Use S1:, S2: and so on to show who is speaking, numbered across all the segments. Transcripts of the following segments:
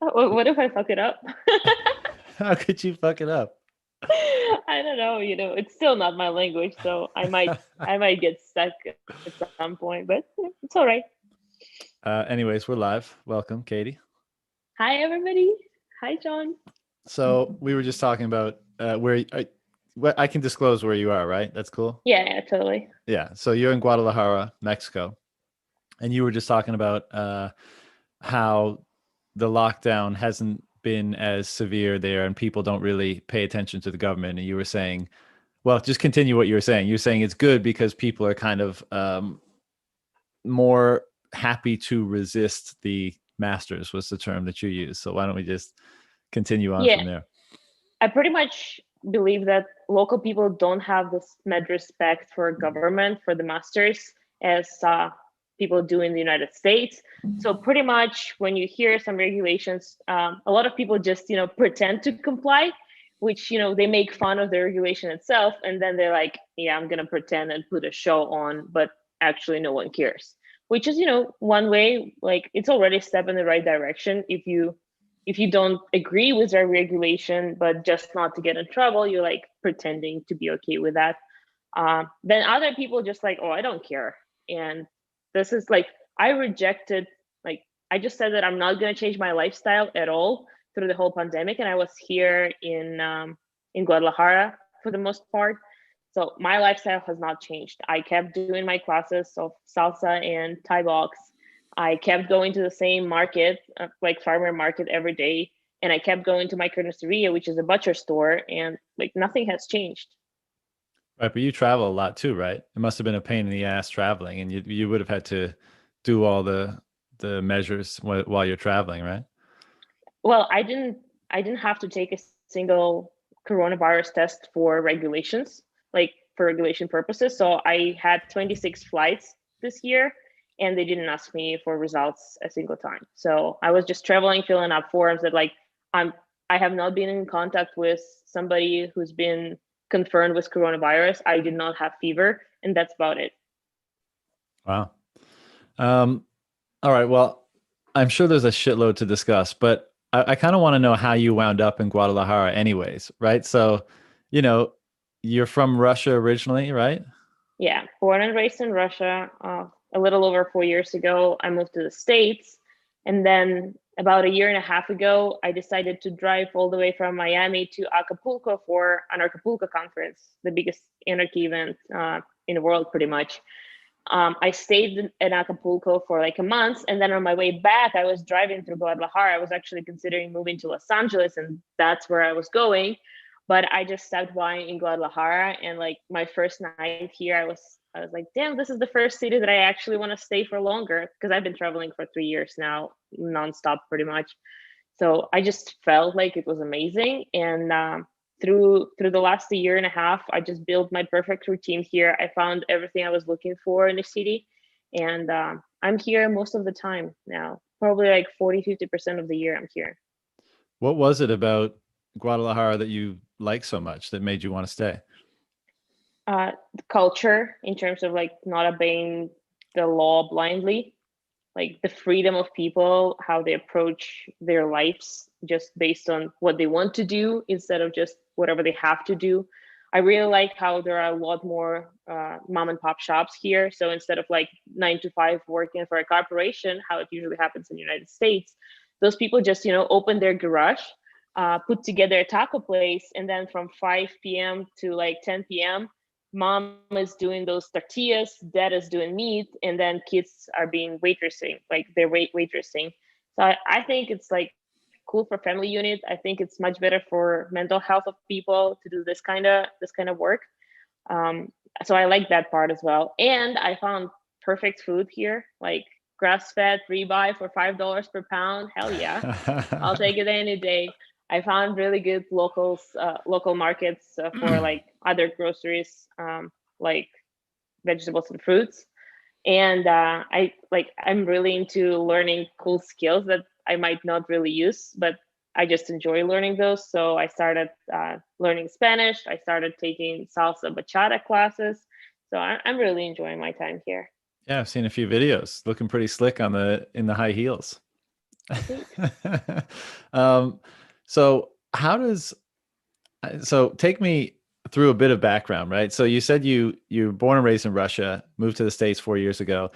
S1: What if I fuck it up?
S2: How could you fuck it up?
S1: I don't know, it's still not my language, so I might get stuck at some point, but it's all right.
S2: Anyways, we're live. Welcome, Katie.
S1: Hi everybody. Hi John.
S2: So we were just talking about what I can disclose where you are, right? That's cool.
S1: Yeah, yeah, totally.
S2: Yeah. So you're in Guadalajara, Mexico, and you were just talking about how the lockdown hasn't been as severe there, and people don't really pay attention to the government. And you were saying, well, just continue what you were saying. You're saying it's good because people are kind of more happy to resist the masters was the term that you used. So why don't we just continue on
S1: Yeah,
S2: from there?
S1: I pretty much believe that local people don't have this mad respect for government, for the masters, as people do in the United States. So pretty much when you hear some regulations, a lot of people just pretend to comply, which they make fun of the regulation itself, and then they're like, "Yeah, I'm gonna pretend and put a show on," but actually no one cares. Which is one way, like it's already a step in the right direction if you don't agree with their regulation, but just not to get in trouble, you're like pretending to be okay with that. Then other people just like, oh, I don't care. And this is like, I rejected, like, I just said that I'm not going to change my lifestyle at all through the whole pandemic. And I was here in Guadalajara for the most part. So my lifestyle has not changed. I kept doing my classes of salsa and Thai box. I kept going to the same market, like farmer market every day. And I kept going to my carniceria, which is a butcher store, and like nothing has changed.
S2: Right, but you travel a lot too, right? It must have been a pain in the ass traveling, and you would have had to do all the measures while you're traveling, right?
S1: Well, I didn't have to take a single coronavirus test for regulations, like for regulation purposes. So I had 26 flights this year, and they didn't ask me for results a single time. So I was just traveling, filling up forms that like I'm I have not been in contact with somebody who's been confirmed with coronavirus. I did not have fever, and that's about it.
S2: Wow. Um, all right. Well, I'm sure there's a shitload to discuss, but I kind of want to know how you wound up in Guadalajara, anyways, right? So, you know, you're from Russia originally, right?
S1: Yeah, born and raised in Russia. A little over 4 years ago, I moved to the States. And then about a year and a half ago, I decided to drive all the way from Miami to Acapulco for an Acapulco conference, the biggest anarchy event in the world, pretty much. I stayed in Acapulco for like a month. And then on my way back, I was driving through Guadalajara. I was actually considering moving to Los Angeles, and that's where I was going. But I just stopped by in Guadalajara, and like my first night here, I was like, damn, this is the first city that I actually want to stay for longer, because I've been traveling for 3 years now, nonstop pretty much. So I just felt like it was amazing, and through the last year and a half, I just built my perfect routine here. I found everything I was looking for in the city, and I'm here most of the time now. Probably like 40-50% of the year I'm here.
S2: What was it about Guadalajara that you like so much that made you want to stay?
S1: The culture, in terms of like not obeying the law blindly, like the freedom of people, how they approach their lives just based on what they want to do instead of just whatever they have to do. I really like how there are a lot more mom and pop shops here. So instead of like 9 to 5 working for a corporation, how it usually happens in the United States, those people just open their garage, put together a taco place, and then from 5 p.m. to like 10 p.m., mom is doing those tortillas, dad is doing meat, and then kids are being waitressing, like they're waitressing. So I think it's like cool for family unit. I think it's much better for mental health of people to do this kind of work. um, so I like that part as well, and I found perfect food here, like grass-fed ribeye for $5 per pound. Hell yeah, I'll take it any day. I found really good local markets for like other groceries, like vegetables and fruits. And I'm really into learning cool skills that I might not really use, but I just enjoy learning those. So I started learning Spanish. I started taking salsa bachata classes. So I'm really enjoying my time here.
S2: Yeah, I've seen a few videos looking pretty slick on the in the high heels.
S1: Sweet.
S2: um, so how does so take me through a bit of background, right? So you said you were born and raised in Russia, moved to the States 4 years ago,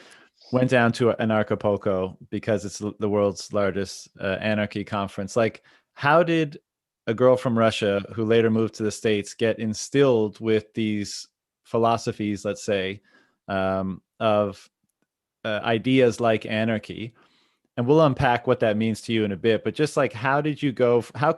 S2: went down to Anarchapulco because it's the world's largest anarchy conference. Like, how did a girl from Russia who later moved to the States get instilled with these philosophies, let's say, of ideas like anarchy? And we'll unpack what that means to you in a bit. But just like, how did you go? How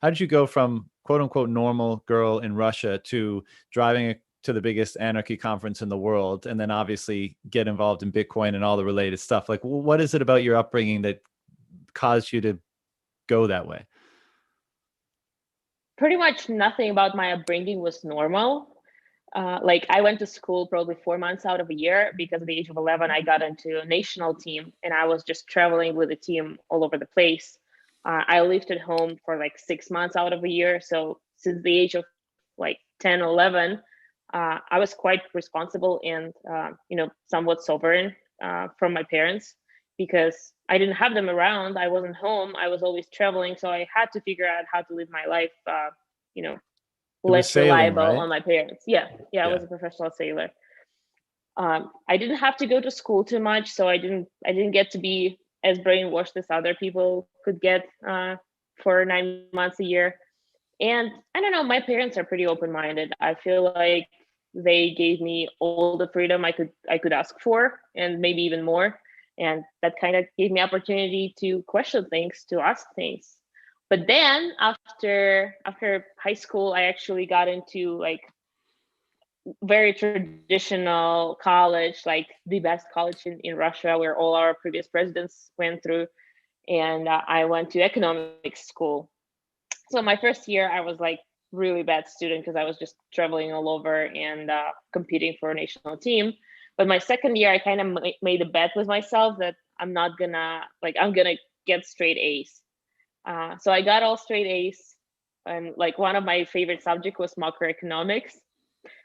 S2: did you go from quote unquote normal girl in Russia to driving to the biggest anarchy conference in the world, and then obviously get involved in Bitcoin and all the related stuff? Like, what is it about your upbringing that caused you to go that way?
S1: Pretty much nothing about my upbringing was normal. Like I went to school probably 4 months out of a year because at the age of 11, I got into a national team and I was just traveling with the team all over the place. I lived at home for like 6 months out of a year. So since the age of like 10, 11, I was quite responsible and, somewhat sovereign from my parents because I didn't have them around. I wasn't home. I was always traveling. So I had to figure out how to live my life, you know,
S2: It was
S1: less
S2: sailing,
S1: reliable
S2: right?
S1: on my parents. Yeah, I
S2: Yeah.
S1: was a professional sailor. I didn't have to go to school too much, so I didn't get to be as brainwashed as other people could get for 9 months a year. And I don't know, my parents are pretty open-minded. I feel like they gave me all the freedom I could ask for, and maybe even more. And that kind of gave me opportunity to question things, to ask things. But then after high school, I actually got into like very traditional college, like the best college in Russia, where all our previous presidents went through. And I went to economics school. So my first year, I was like really bad student because I was just traveling all over and competing for a national team. But my second year, I kind of made a bet with myself that I'm gonna get straight A's. So I got all straight A's, and like one of my favorite subject was macroeconomics,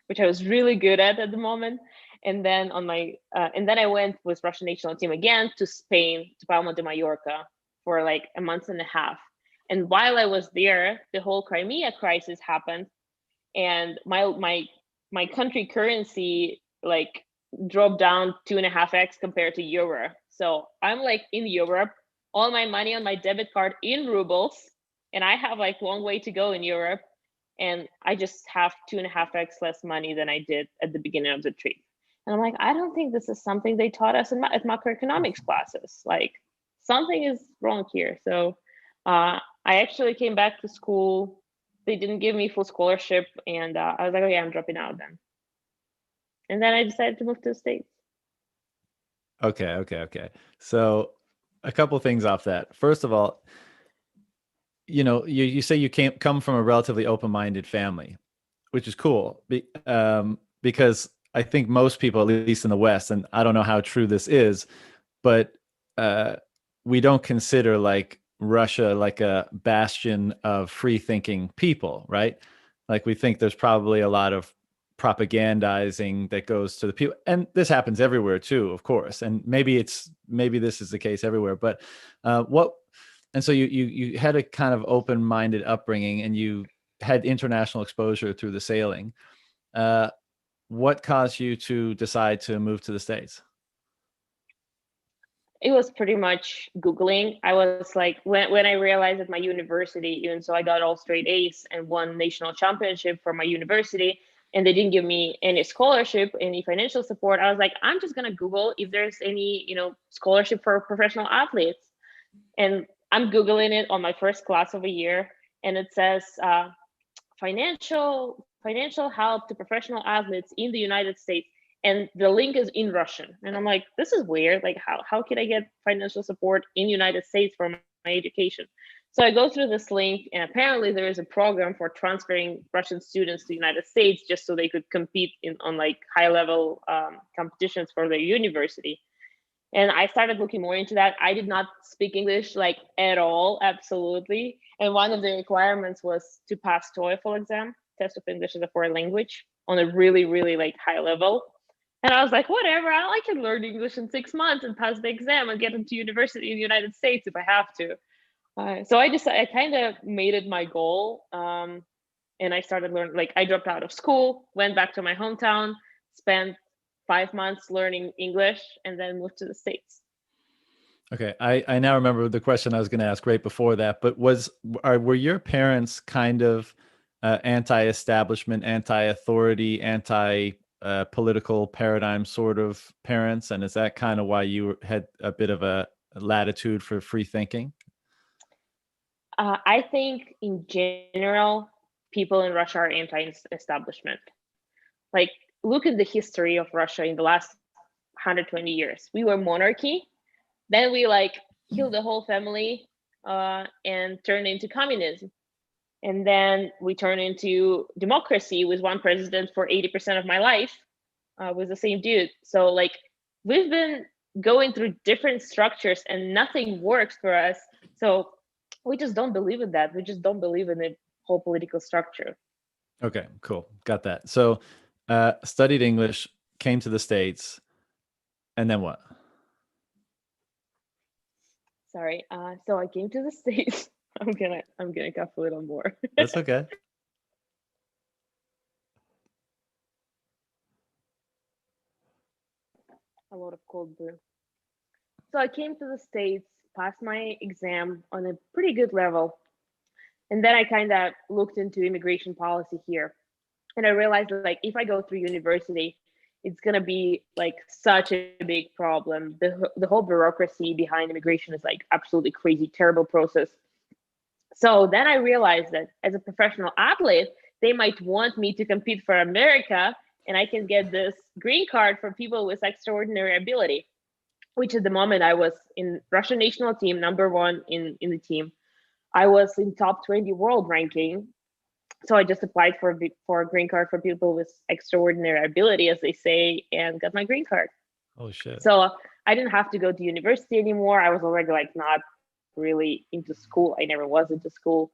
S1: which I was really good at the moment. And then I went with Russian national team again to Spain, to Palma de Mallorca, for like a month and a half. And while I was there, the whole Crimea crisis happened, and my country currency like dropped down 2.5x compared to euro. So I'm like in Europe, all my money on my debit card in rubles, and I have like long way to go in Europe, and I just have 2.5x less money than I did at the beginning of the trip. And I'm like, I don't think this is something they taught us at macroeconomics classes. Like something is wrong here. So I actually came back to school. They didn't give me full scholarship, and I was like, okay, I'm dropping out then. And then I decided to move to the States.
S2: Okay. So a couple things off that. First of all, you say you can't come from a relatively open-minded family, which is cool, because I think most people, at least in the West, and I don't know how true this is, but uh, we don't consider like Russia like a bastion of free thinking people, right? Like we think there's probably a lot of propagandizing that goes to the people, and this happens everywhere too, of course. And maybe this is the case everywhere, but what? And so you had a kind of open minded upbringing, and you had international exposure through the sailing. Uh, what caused you to decide to move to the States?
S1: It was pretty much Googling. I was like, when I realized at my university, even so I got all straight A's and won national championship for my university, and they didn't give me any scholarship, any financial support. I was like, I'm just gonna Google if there's any, scholarship for professional athletes. And I'm Googling it on my first class of a year, and it says financial help to professional athletes in the United States, and the link is in Russian. And I'm like, this is weird. Like, how can I get financial support in United States for my education? So I go through this link, and apparently there is a program for transferring Russian students to the United States just so they could compete on like high level competitions for their university. And I started looking more into that. I did not speak English like at all, absolutely. And one of the requirements was to pass TOEFL exam, test of English as a foreign language, on a really, really like high level. And I was like, whatever, I can learn English in 6 months and pass the exam and get into university in the United States if I have to. So I kind of made it my goal. And I started learning, like I dropped out of school, went back to my hometown, spent 5 months learning English, and then moved to the States.
S2: Okay, I now remember the question I was going to ask right before that, but were your parents kind of anti-establishment, anti-authority, anti-political paradigm sort of parents? And is that kind of why you had a bit of a latitude for free thinking?
S1: I think in general, people in Russia are anti-establishment. Like, look at the history of Russia in the last 120 years. We were monarchy, then we like killed the whole family and turned into communism. And then we turned into democracy with one president for 80% of my life, with the same dude. So like we've been going through different structures and nothing works for us. So we just don't believe in that. We just don't believe in the whole political structure.
S2: Okay, cool. Got that. So studied English, came to the States, and then what?
S1: Sorry. So I came to the States. I'm gonna cough a little more.
S2: That's okay.
S1: A lot of cold brew. So I came to the States, passed my exam on a pretty good level, and then I kind of looked into immigration policy here, and I realized like if I go through university, it's gonna be like such a big problem. The whole bureaucracy behind immigration is like absolutely crazy, terrible process. So then I realized that as a professional athlete, they might want me to compete for America, and I can get this green card for people with extraordinary ability. Which at the moment I was in Russian national team, number one in the team. I was in top 20 world ranking. So I just applied for a green card for people with extraordinary ability, as they say, and got my green card.
S2: Oh shit.
S1: So I didn't have to go to university anymore. I was already like not really into school. I never was into school.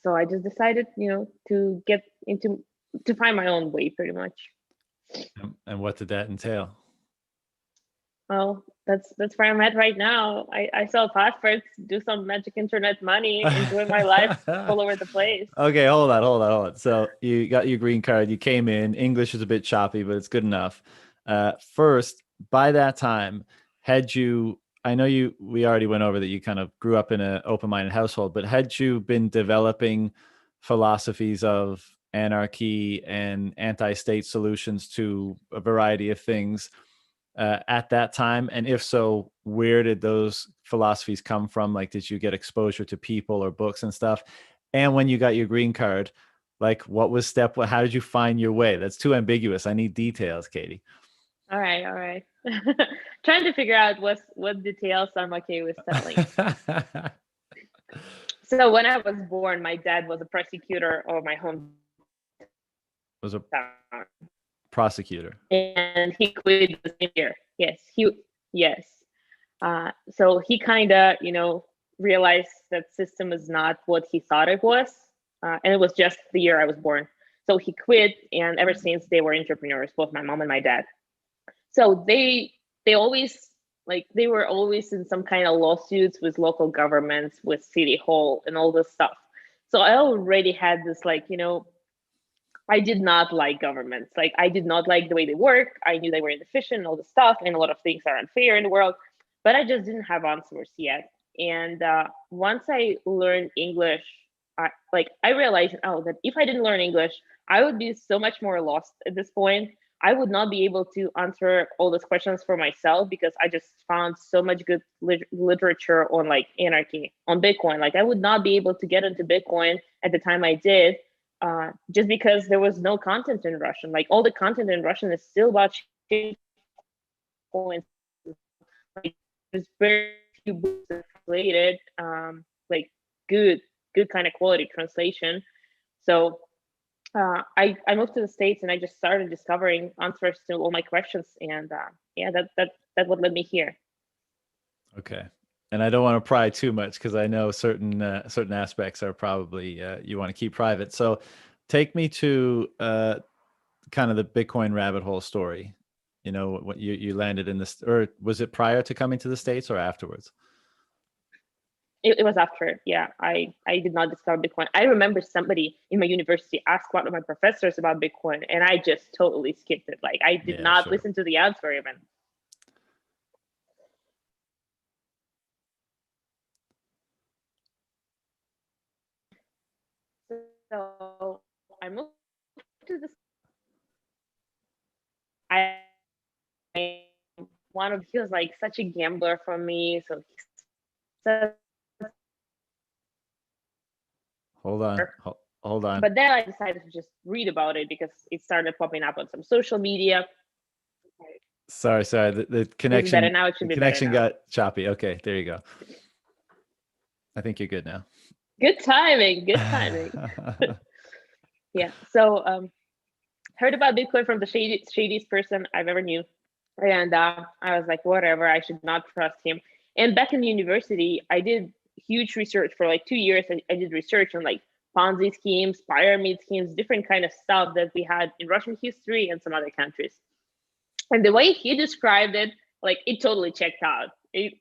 S1: So I just decided, to get into to find my own way pretty much.
S2: And what did that entail?
S1: Well, that's where I'm at right now. I sell passports, do some magic internet money, enjoy my life all over the place.
S2: Okay, hold on. So you got your green card, you came in, English is a bit choppy, but it's good enough. First, by that time, I know we already went over that you kind of grew up in an open-minded household, but had you been developing philosophies of anarchy and anti-state solutions to a variety of things at that time? And if so, where did those philosophies come from? Like, did you get exposure to people or books and stuff? And when you got your green card, like, what was step one? How did you find your way? That's too ambiguous. I need details, Katie.
S1: All right. Trying to figure out what details I'm okay with telling. So when I was born, my dad was a prosecutor of my hometown.
S2: Was a prosecutor.
S1: And he quit the same year. Yes. So he kind of, realized that system is not what he thought it was. And it was just the year I was born. So he quit, and ever since they were entrepreneurs, both my mom and my dad. So they always they were always in some kind of lawsuits with local governments, with city hall and all this stuff. So I already had this I did not like governments. Like I did not like the way they work. I knew they were inefficient and all this stuff, and a lot of things are unfair in the world, but I just didn't have answers yet. And once I learned English, I realized, that if I didn't learn English, I would be so much more lost at this point. I would not be able to answer all those questions for myself, because I just found so much good literature on like anarchy, on Bitcoin. Like I would not be able to get into Bitcoin at the time I did, just because there was no content in Russian. Like all the content in Russian is still about coins. Like, there's very few books that translated, like good kind of quality translation. So I moved to the States, and I just started discovering answers to all my questions, and that's what led me here.
S2: Okay. And I don't want to pry too much, because I know certain aspects are probably you want to keep private. So take me to kind of the Bitcoin rabbit hole story. you know, what you landed in this, or was it prior to coming to the States or afterwards?
S1: It was after, yeah. I did not discover Bitcoin. I remember somebody in my university asked one of my professors about Bitcoin, and I just totally skipped it. Like I did
S2: Yeah,
S1: not
S2: sure.
S1: listen to the answer even. So I moved to the. I one of he was like such a gambler for me, so he said,
S2: Hold on. Hold on.
S1: but then I decided to just read about it because it started popping up on some social media.
S2: Sorry. The
S1: Is it better
S2: connection,
S1: now? It
S2: the
S1: should be better
S2: connection
S1: now.
S2: got choppy. Okay, there you go. I think you're good now.
S1: Good timing. Good timing. Yeah. So heard about Bitcoin from the shadiest person I've ever knew. And I was like, whatever, I should not trust him. And back in university, I did huge research for like 2 years. I did research on like Ponzi schemes, pyramid schemes, different kind of stuff that we had in Russian history and some other countries. And the way he described it, like it totally checked out.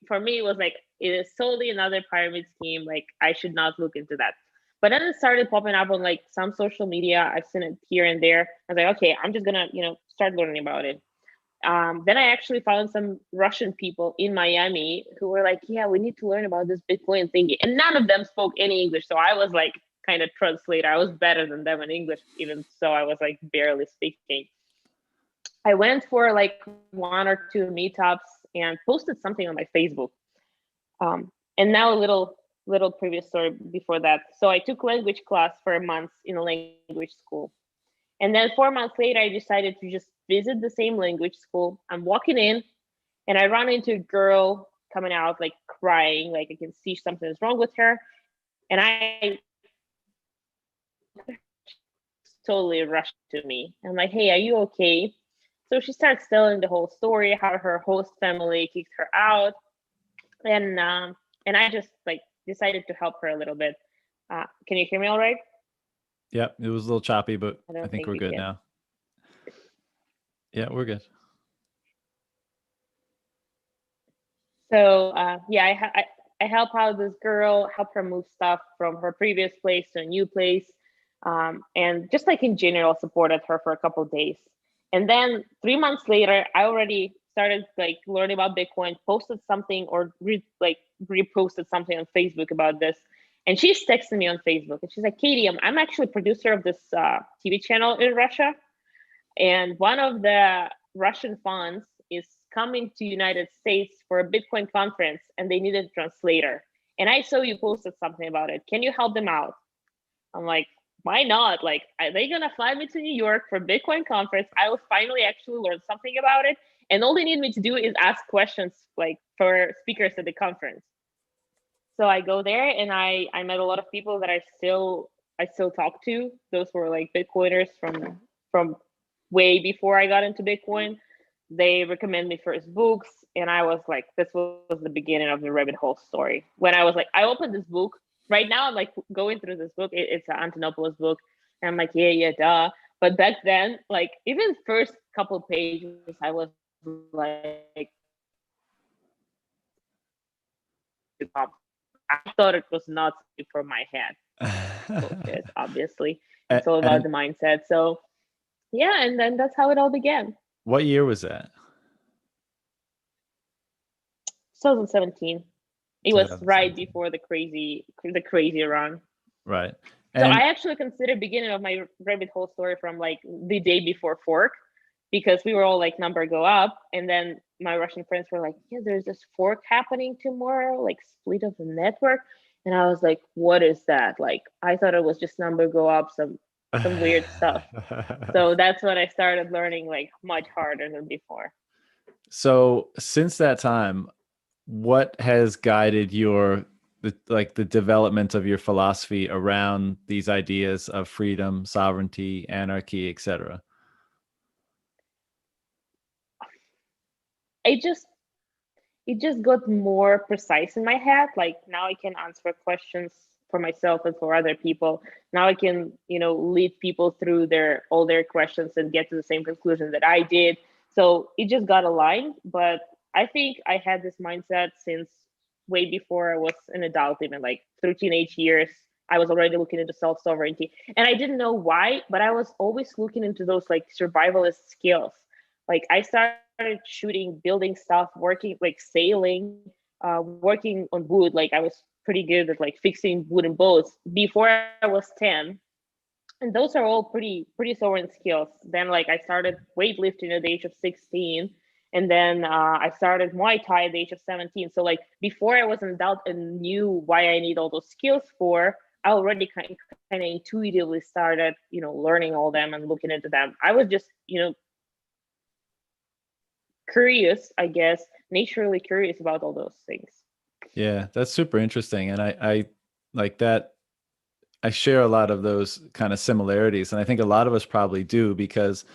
S1: For me, it was like, it is solely another pyramid scheme. Like I should not look into that. But then it started popping up on like some social media. I've seen it here and there. I was like, okay, I'm just gonna, start learning about it. Then I actually found some Russian people in Miami who were like, yeah, we need to learn about this Bitcoin thingy. And none of them spoke any English. So I was like kind of translator. I was better than them in English, even so I was like barely speaking. I went for like one or two meetups and posted something on my Facebook. And now a little previous story before that. So I took language class for a month in a language school. And then 4 months later, I decided to just visit the same language school. I'm walking in and I run into a girl coming out like crying, like I can see something is wrong with her. And I totally rushed to me. I'm like, hey, are you okay? So she starts telling the whole story, how her host family kicked her out. And I just like decided to help her a little bit. Can you hear me all right?
S2: Yep, it was a little choppy, but
S1: I
S2: I
S1: don't
S2: think
S1: think
S2: we're
S1: you
S2: good
S1: can.
S2: now. Yeah, we're good.
S1: So yeah, I help out this girl, help her move stuff from her previous place to a new place, and just like in general, supported her for a couple of days. And then 3 months later, I already started like learning about Bitcoin, posted something or reposted something on Facebook about this. And she's texting me on Facebook, and she's like, "Katie, I'm actually producer of this TV channel in Russia, and one of the Russian funds is coming to United States for a Bitcoin conference, and they needed a translator. And I saw you posted something about it. Can you help them out?" I'm like, why not? Like, are they gonna fly me to New York for Bitcoin conference? I will finally actually learn something about it, and all they need me to do is ask questions like for speakers at the conference. So I go there, and I met a lot of people that I still talk to. Those were like Bitcoiners from way before I got into Bitcoin. They recommend me first books, and I was like, this was the beginning of the rabbit hole story. When I was like, I opened this book. Right now, I'm like going through this book. It's an Antonopoulos book, and I'm like, yeah, duh. But back then, like even first couple pages, I was like, I thought it was not safe for my head. Bullshit, obviously. It's all about
S2: And
S1: the mindset. So yeah, and then that's how it all began.
S2: what year was that?
S1: 2017. It was right
S2: 2017.
S1: before the crazy run.
S2: Right.
S1: So
S2: And
S1: I actually consider beginning of my rabbit hole story from like the day before fork, because we were all like number go up, and then my Russian friends were like, yeah, there's this fork happening tomorrow, like split of the network. And I was like, what is that? Like I thought it was just number go up, some weird stuff. So that's when I started learning like much harder than before.
S2: so since that time, what has guided the development of your philosophy around these ideas of freedom, sovereignty, anarchy, etc.?
S1: I just it just got more precise in my head. Like now I can answer questions for myself and for other people. Now I can, lead people through all their questions and get to the same conclusion that I did. So it just got aligned. But I think I had this mindset since way before I was an adult, even like through teenage years. I was already looking into self sovereignty, and I didn't know why, but I was always looking into those like survivalist skills. Like I started shooting, building stuff, working like sailing, working on wood. Like I was pretty good at like fixing wooden boats before I was 10, and those are all pretty sovereign skills. Then like I started weightlifting at the age of 16, and then I started Muay Thai at the age of 17. So like before I was an adult and knew why I need all those skills for, I already kind of intuitively started, learning all them and looking into them. I was just, curious, I guess, naturally curious about all those things.
S2: Yeah, that's super interesting. And I like that. I share a lot of those kind of similarities. And I think a lot of us probably do, because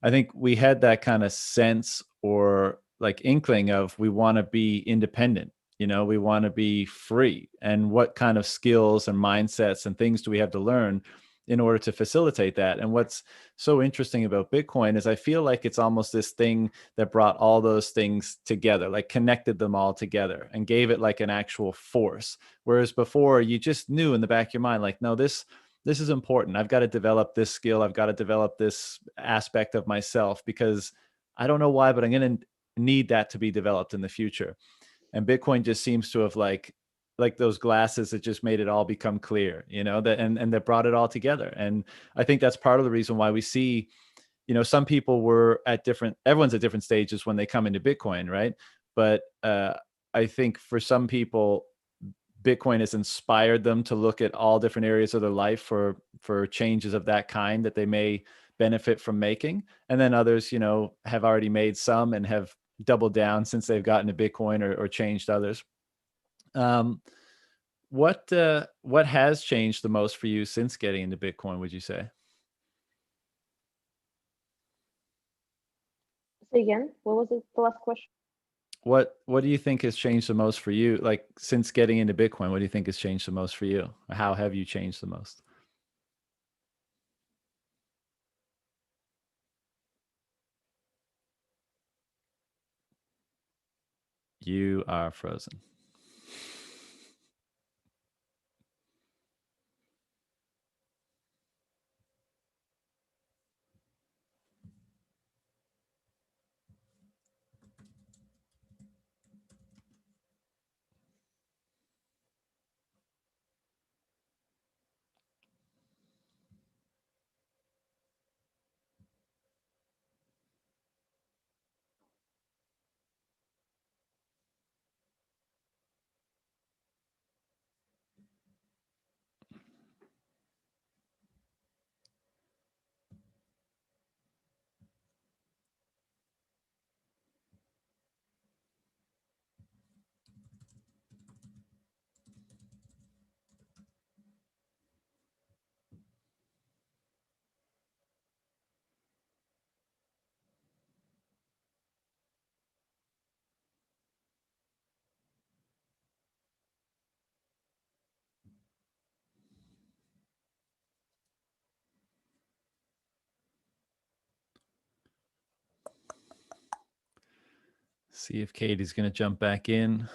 S2: I think we had that kind of sense or like inkling of we want to be independent. We want to be free. And what kind of skills and mindsets and things do we have to learn in order to facilitate that? And what's so interesting about Bitcoin is I feel like it's almost this thing that brought all those things together, like connected them all together and gave it like an actual force. Whereas before you just knew in the back of your mind, like, no, this is important. I've got to develop this skill. I've got to develop this aspect of myself because I don't know why, but I'm going to need that to be developed in the future. And Bitcoin just seems to have like those glasses that just made it all become clear, that and that brought it all together. And I think that's part of the reason why we see, some people were everyone's at different stages when they come into Bitcoin, right? But I think for some people, Bitcoin has inspired them to look at all different areas of their life for changes of that kind that they may benefit from making. And then others, have already made some and have doubled down since they've gotten to Bitcoin or changed others. Um, what has changed the most for you since getting into Bitcoin, would you say?
S1: Say again, what was it, the last question?
S2: What do you think has changed the most for you? Like since getting into Bitcoin, what do you think has changed the most for you? How have you changed the most? You are frozen. See if Katie's going to jump back in.